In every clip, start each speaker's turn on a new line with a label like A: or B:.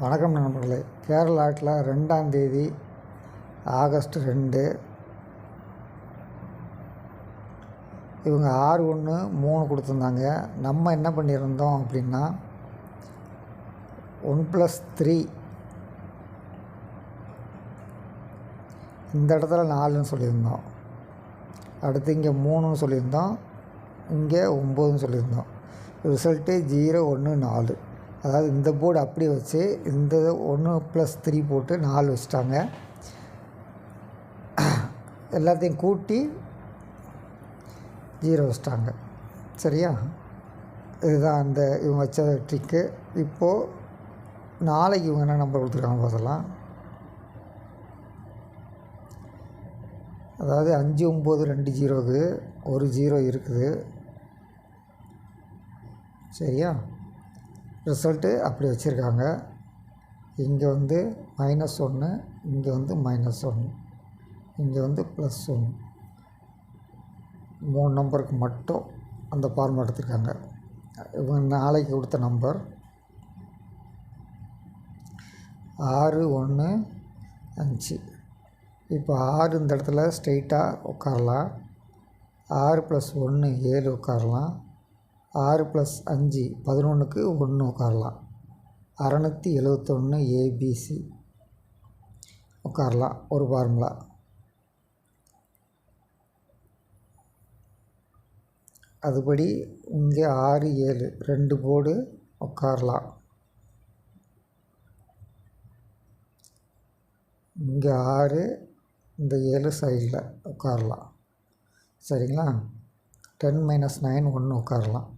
A: வணக்கம் நண்பர்களே. கேரளாட்டில் 2ஆம் தேதி ஆகஸ்ட் 2 இவங்க 6-1-3 கொடுத்துருந்தாங்க. நம்ம என்ன பண்ணியிருந்தோம் அப்படின்னா 1+3 இந்த இடத்துல 4ன்னு சொல்லியிருந்தோம். அடுத்து இங்கே 3ன்னு சொல்லியிருந்தோம், இங்கே 9ன்னு சொல்லியிருந்தோம். ரிசல்ட்டு 0-1-4. அதாவது இந்த போர்டு அப்படியே வச்சு இந்த 1+3 போட்டு 4 வச்சுட்டாங்க. எல்லாத்தையும் கூட்டி 0 வச்சுட்டாங்க. சரியா? இதுதான் அந்த இவங்க வச்ச ட்ரிக்கு. இப்போது நாளைக்கு இவங்க என்ன நம்பர் கொடுத்துருக்காங்க பார்த்தலாம். அதாவது 5-9-2-0க்கு ஒரு 0 இருக்குது. சரியா? ரிசல்ட்டு அப்படி வச்சுருக்காங்க. இங்கே வந்து -1, இங்கே வந்து -1, இங்கே வந்து +1. 3 நம்பருக்கு மட்டும் அந்த ஃபார்ம் எடுத்துருக்காங்க. இவங்க நாளைக்கு கொடுத்த நம்பர் 6-1-5. இப்போ 6 இந்த இடத்துல ஸ்ட்ரெயிட்டாக உட்காரலாம். 6+1 7 உட்காரலாம். 6+5 11க்கு 1 உட்காரலாம். 671 ABC உட்காரலாம். ஒரு ஃபார்முலா. அதுபடி இங்கே 6 7 2 போர்டு உட்காரலாம். இங்கே 6 இந்த 7 சைடில் உட்காரலாம். சரிங்களா? 10 - 9 1 உட்காரலாம்.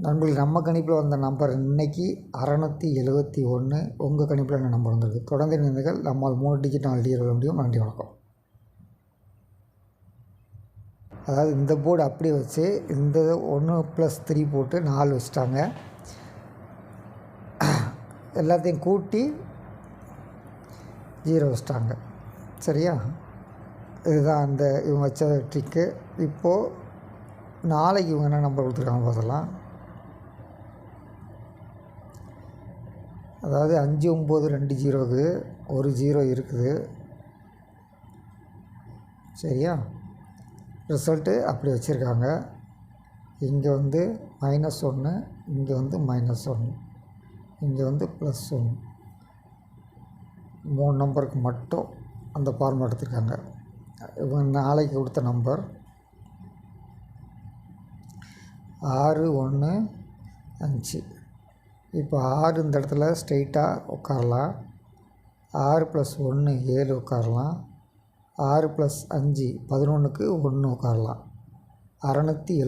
A: நண்பர்கள், நம்ம கணிப்பில் வந்த நம்பர் இன்றைக்கி 671. உங்கள் கணிப்பில் என்ன நம்பர் வந்திருக்கு? தொடர்ந்து இணைந்தீர்கள். நம்மால் 3 டிஜிட் 4 டிஜிட் வர முடியும். நன்றி, வணக்கம். அதாவது இந்த போர்டு அப்படியே வச்சு இந்த 1+3 போட்டு 4 வச்சுட்டாங்க. எல்லாத்தையும் கூட்டி 0 வச்சுட்டாங்க. சரியா? இதுதான் அந்த இவங்க வச்ச ட்ரிக்கு. இப்போது நாளைக்கு இவங்க என்ன நம்பர் கொடுத்துருக்காங்க பார்த்தலாம். அதாவது 5-9-2-0க்கு ஒரு 0 இருக்குது. சரியா? ரிசல்ட்டு அப்படி வச்சுருக்காங்க. இங்கே வந்து -1, இங்கே வந்து -1, இங்கே வந்து +1. 3 நம்பருக்கு மட்டும் அந்த ஃபார்ம் எடுத்துருக்காங்க. இவங்க நாளைக்கு கொடுத்த நம்பர் 6-1-5. இப்போ 6 இந்த இடத்துல ஸ்ட்ரெயிட்டாக உட்காரலாம். 6+1 7 உட்காரலாம். 6+5 11க்கு 1 உட்காரலாம். 670